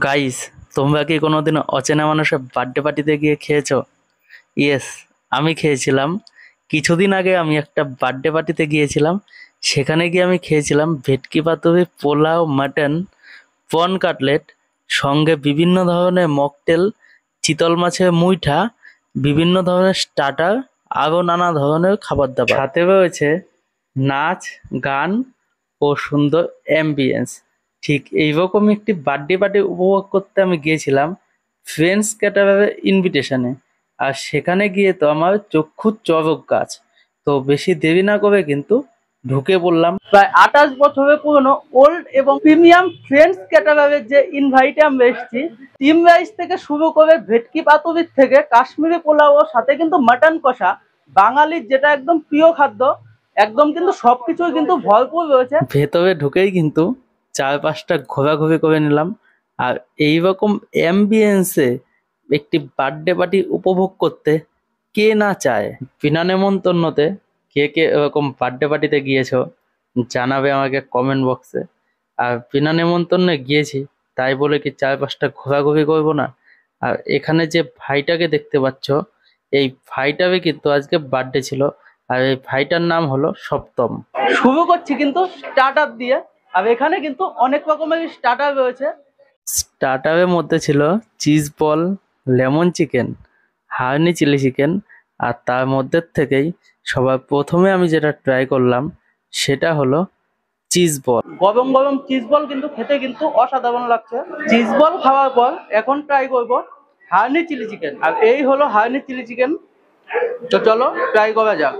Guys, তোমরা কি কোনোদিন অচেনা মানুষের বার্থডে পার্টিতে গিয়ে খেয়েছো? ইয়েস, আমি খেয়েছিলাম। কিছুদিন আগে আমি একটা বার্থডে পার্টিতে গিয়েছিলাম। সেখানে গিয়ে আমি খেয়েছিলাম ভেটকি পাতুরি, পোলাও, মাটন, পন কাটলেট, সঙ্গে বিভিন্ন ধরনের মকটেল, চিতল মাছের মুইঠা, বিভিন্ন ধরনের স্টার্টার, আরও নানা ধরনের খাবার দাবার। সাথে রয়েছে নাচ, গান ও সুন্দর অ্যাম্বিয়েন্স। ঠিক এইরকমই একটি বার্থডে পার্টি উপভোগ করতে আমি গিয়েছিলাম ফ্রেন্ডস ক্যাটারারের ইনভিটেশনে। আর সেখানে গিয়ে তো আমার চক্ষু চড়ক গাছ। তো বেশি দেরি না করে কিন্তু ঢুকে পড়লাম প্রায় 28 বছরের পুরনো ওল্ড এবং প্রিমিয়াম ফ্রেন্ডস ক্যাটারারের যে ইনভাইটে আমরা এসেছি। টিম রাইস থেকে শুরু করে ভেটকি পাতুরির থেকে কাশ্মীরি পোলাও ও সাথে কিন্তু মাটন কষা, বাঙালির যেটা একদম প্রিয় খাদ্য, একদম কিন্তু সবকিছুই কিন্তু ভরপুর রয়েছে। ভেতরে ঢুকেই কিন্তু চারপাশটা ঘোরাঘুরি করে নিলাম। আর এইরকম অ্যাম্বিয়েন্সে একটি বার্থডে পার্টি উপভোগ করতে কে না চায়? বিনা নেমন্তন্নতে কে কে এরকম বার্থডে পার্টিতে গিয়েছো জানাবে আমাকে কমেন্ট বক্সে। আর বিনা নেমন্তন্নে গিয়েছি তাই বলে কি চারপাশটা ঘোরাঘুরি করবো না? আর এখানে যে ভাইটাকে দেখতে পাচ্ছ, এই ভাইটারই কিন্তু আজকে বার্থডে ছিল। আর এই ভাইটার নাম হলো সপ্তম। শুরু করছি কিন্তু স্টার্টার দিয়ে। আর এখানে কিন্তু অনেক রকমের স্টার্টার রয়েছে। স্টার্টারের মধ্যে ছিল cheese ball, lemon chicken, honey chilli chicken. আর তার মধ্যে থেকেই সবার প্রথমে আমি যেটা ট্রাই করলাম সেটা হলো চিজ বল। গরম গরম চিজ বল কিন্তু খেতে কিন্তু অসাধারণ লাগছে। চিজ বল খাওয়ার পর এখন ট্রাই করব হার্নি চিলি চিকেন। আর এই হলো হার্নি চিলি চিকেন। তো চলো ট্রাই করা যাক।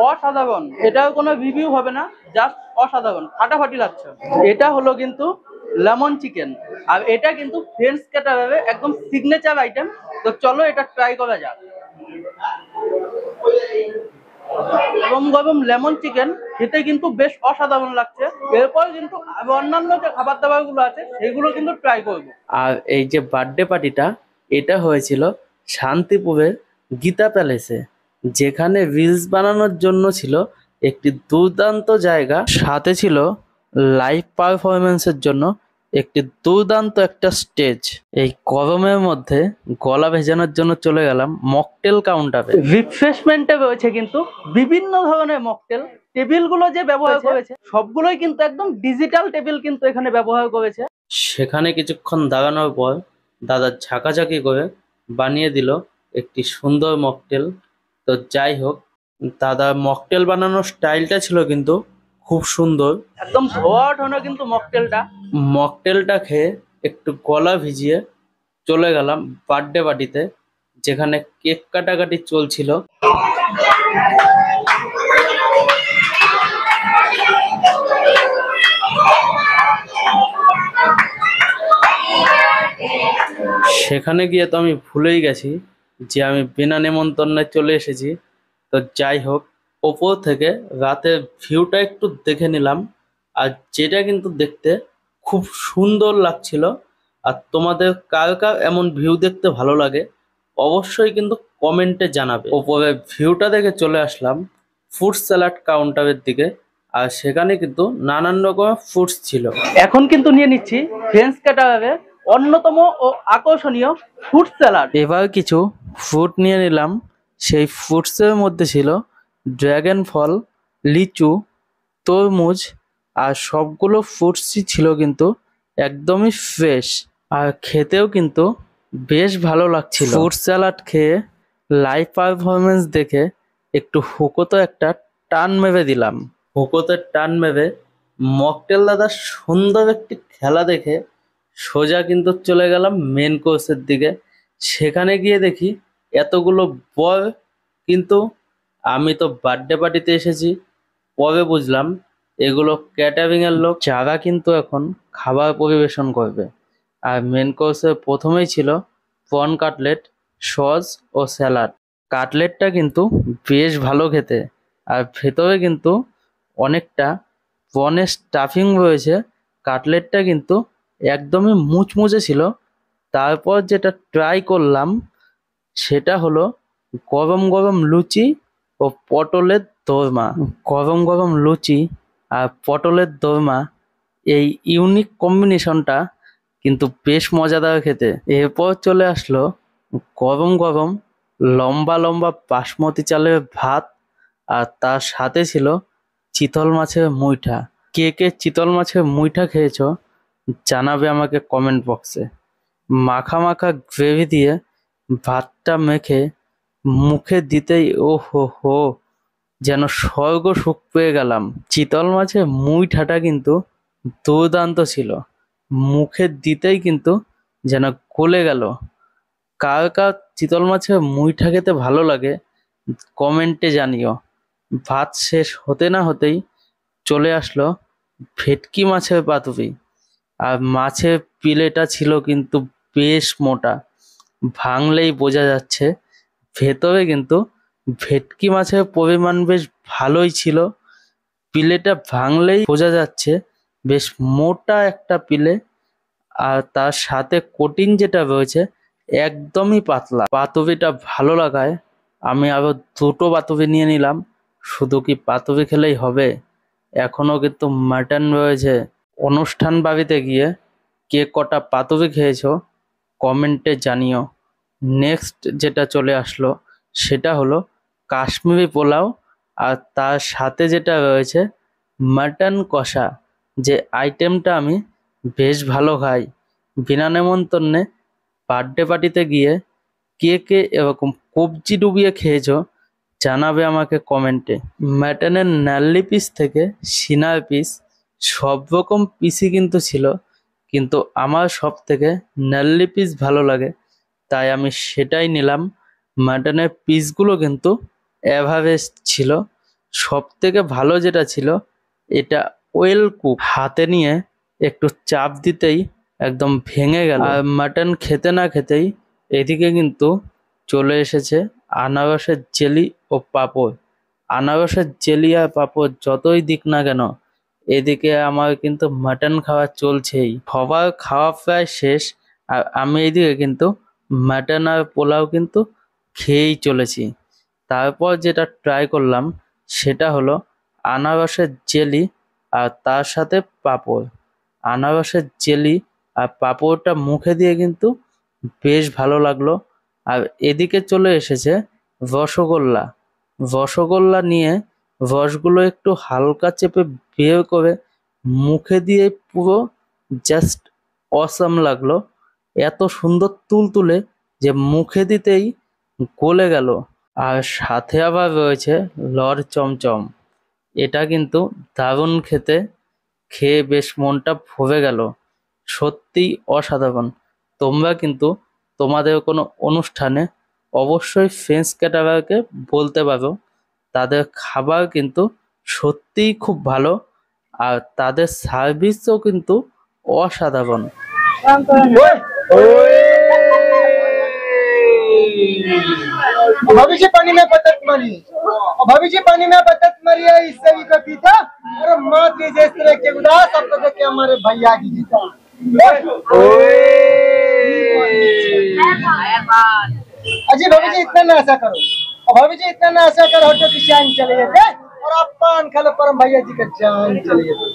অসাধারণ, এটাও কোনো রিভিউ হবে না, জাস্ট অসাধারণ, ফাটাফাটি লাগছে। এটা হলো কিন্তু লেমন চিকেন। আর এটা কিন্তু ফ্রেন্ডস ক্যাটারারে একদম সিগনেচার আইটেম। তো চলো এটা ট্রাই করা যাক। গরম গরম লেমন চিকেন খেতে কিন্তু বেশ অসাধারণ লাগছে। এরপর কিন্তু অন্যান্য যে খাবার দাবার গুলো আছে সেগুলো কিন্তু ট্রাই করবো। আর এই যে বার্থডে পার্টিটা, এটা হয়েছিল শান্তিপুরের গীতা প্যালেসে, যেখানে রিলস বানানোর জন্য ছিল একটি দুর্দান্ত জায়গা, সাথে ছিল লাইভ পারফরমেন্সের জন্য একটি দুর্দান্ত একটা স্টেজ। এই গরমের মধ্যে গলা ভেজানোর জন্য চলে গেলাম মকটেল কাউন্টারে। রিফ্রেশমেন্টে রয়েছে কিন্তু বিভিন্ন ধরনের মকটেল। টেবিলগুলো যে ব্যবহার করেছে সবগুলোই কিন্তু একদম ডিজিটাল টেবিল কিন্তু এখানে ব্যবহার করেছে। সেখানে কিছুক্ষণ দাঁড়ানোর পর দাদা ঝাঁকাঝাঁকি করে বানিয়ে দিল একটি সুন্দর মকটেল। তো যাই হোক, দাদা মকটেল বানানোর স্টাইলটা ছিল কিন্তু খুব সুন্দর, একদম হট হলো কিন্তু মকটেলটা খেয়ে একটু গলা ভিজিয়ে চলে গেলাম বার্থডে পার্টিতে, যেখানে কেক কাটাকাটি চলছিল। সেখানে গিয়ে তো আমি ভুলেই গেছি যে আমি বিনা নেমন্তন্নে চলে এসেছি। তো যাই হোক, ওপর থেকে রাতের ভিউটা একটু দেখে নিলাম। আর যেটা কিন্তু দেখতে খুব সুন্দর লাগছিল। আর তোমাদের কার কার এমন ভিউ দেখতে ভালো লাগে অবশ্যই কিন্তু কমেন্টে জানাবে। ওপরের ভিউটা দেখে চলে আসলাম ফুড স্যালাড কাউন্টারের দিকে। আর সেখানে কিন্তু নানান রকমের ফুডস ছিল। এখন কিন্তু নিয়ে নিচ্ছি ফ্রেন্ডস ক্যাটারারে অন্যতম ও আকর্ষণীয় ফ্রুট স্যালাড। এবার কিছু ফ্রুট নিয়ে নিলাম। সেই ফ্রুটসের মধ্যে ছিল ড্রাগন ফল, লিচু, তরমুজ। আর সবগুলো ফ্রুটসই ছিল কিন্তু একদমই ফ্রেশ। আর খেতেও কিন্তু বেশ ভালো লাগছিল। ফ্রুট স্যালাড খেয়ে লাইভ পারফরমেন্স দেখে একটু হুকোতো একটা টান মেরে দিলাম। হুকোতে টান মেরে মকটেল দাদার সুন্দর একটি খেলা দেখে সোজা কিন্তু চলে গেলাম মেন কোর্সের দিকে। সেখানে গিয়ে দেখি এতগুলো বর, কিন্তু আমি তো বার্থডে পার্টিতে এসেছি। পরে বুঝলাম এগুলো ক্যাটারিং এর লোক, যারা কিন্তু এখন খাবার পরিবেশন করবে। আর মেন কোর্সে প্রথমেই ছিল প্রন কাটলেট, সস ও স্যালাড। কাটলেটটা কিন্তু বেশ ভালো খেতে। আর ভেতরে কিন্তু অনেকটা প্রনের স্টাফিং রয়েছে। কাটলেটটা কিন্তু একদমই মুচমুচে ছিল। তারপর যেটা ট্রাই করলাম সেটা হলো গরম গরম লুচি ও পটলের দোরমা। গরম গরম লুচি আর পটলের দোরমা, এই ইউনিক কম্বিনেশনটা কিন্তু বেশ মজাদার খেতে। এরপর চলে আসলো গরম গরম লম্বা লম্বা বাসমতি চালের ভাত, আর তার সাথে ছিল চিতল মাছের মুইঠা। কে কে চিতল মাছের মুইঠা খেয়েছো জানাবে আমাকে কমেন্ট বক্সে। মাখা মাখা গ্রেভি দিয়ে ভাতটা মেখে মুখে দিতেই ও হো হো, যেন স্বর্গ সুখ পেয়ে গেলাম। চিতল মাছের মুইঠাটা কিন্তু দুর্দান্ত ছিল, মুখে দিতেই কিন্তু যেন গলে গেল। কার কার চিতল মাছের মুইঠা খেতে ভালো লাগে কমেন্টে জানিও। ভাত শেষ হতে না হতেই চলে আসলো ভেটকি মাছের পাতুরি। আর মাছের পিলেটা ছিল কিন্তু বেশ মোটা, ভাঙলেই বোঝা যাচ্ছে ভেতরে কিন্তু ভেটকি মাছের পরিমাণ বেশ ভালোই ছিল। পিলেটা ভাঙলেই বোঝা যাচ্ছে বেশ মোটা একটা পিলে, আর তার সাথে কোটিং যেটা রয়েছে একদমই পাতলা। পাতুরিটা ভালো লাগায় আমি আরো দুটো পাতুরি নিয়ে নিলাম। শুধু কি পাতুরি খেলেই হবে, এখনো কিন্তু মাটন রয়েছে। অনুষ্ঠান বাড়িতে গিয়ে কে কটা পাতুরি খেয়েছো কমেন্টে জানিও। নেক্সট যেটা চলে আসলো সেটা হলো কাশ্মীরি পোলাও, আর তার সাথে যেটা রয়েছে মাটন কষা, যে আইটেমটা আমি বেশ ভালো খাই। বিনা নেমন্তন্নে বার্থডে পার্টিতে গিয়ে কে কে এরকম কবজি ডুবিয়ে খেয়েছো জানাবে আমাকে কমেন্টে। মাটনের নাল্লি পিস থেকে সিনার পিস সব রকম পিসই কিন্তু ছিল, কিন্তু আমার সব থেকে নাল্লি পিস ভালো লাগে, তাই আমি সেটাই নিলাম। মাটনের পিসগুলো কিন্তু অ্যাভারেজ ছিল। সব থেকে ভালো যেটা ছিল এটা ওয়েল কুক, হাতে নিয়ে একটু চাপ দিতেই একদম ভেঙে গেল। আর মাটন খেতে না খেতেই এদিকে কিন্তু চলে এসেছে আনারসের জেলি ও পাঁপড়। আনারসের জেলি আর পাঁপড় যতই দিক না কেন, এদিকে আমার কিন্তু মাটন খাওয়া চলছেই। সবার খাওয়া প্রায় শেষ, আর আমি এইদিকে কিন্তু মাটন আর পোলাও কিন্তু খেয়েই চলেছি। তারপর যেটা ট্রাই করলাম সেটা হলো আনারসের জেলি আর তার সাথে পাঁপড়। আনারসের জেলি আর পাঁপড়টা মুখে দিয়ে কিন্তু বেশ ভালো লাগলো। আর এদিকে চলে এসেছে রসগোল্লা। রসগোল্লা নিয়ে রসগুলো একটু হালকা চেপে বের করে মুখে দিয়ে পুরো জাস্ট অসাম লাগলো। এত সুন্দর তুলতুলে যে মুখে দিতেই গলে গেল। আর সাথে আবার রয়েছে লর চমচম। এটা কিন্তু দারুণ খেতে, খেয়ে বেশ মনটা ভরে গেল। সত্যিই অসাধারণ। তোমরা কিন্তু তোমাদের কোনো অনুষ্ঠানে অবশ্যই ফ্রেঞ্চ ক্যাটারারকে বলতে পারো, তাদের খাবার কিন্তু সত্যিই খুব ভালো, আর তাদের সার্ভিসও কিন্তু অসাধারণ। भविष्य पानी में बतख मरी, भविष्य पानी में बतख मरी है, इससे भी का पीछा। अरे मात लीजिए इस तरह के उदास आपको देख के हमारे भैया की जीता। अजी भाभी जी इतना ना ऐसा करो, और भाभी जी इतना ना ऐसा करो तो की जान चले जाते, और आप पान खा परम भैया जी का जान चले जाते।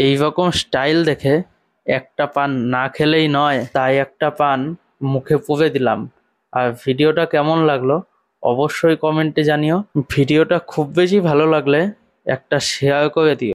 এইরকম স্টাইল দেখে একটা পান না খেলেই নয়, তাই একটা পান মুখে পুরে দিলাম। আর ভিডিওটা কেমন লাগলো অবশ্যই কমেন্টে জানিও। ভিডিওটা খুব বেশি ভালো লাগলে একটা শেয়ার করে দিও।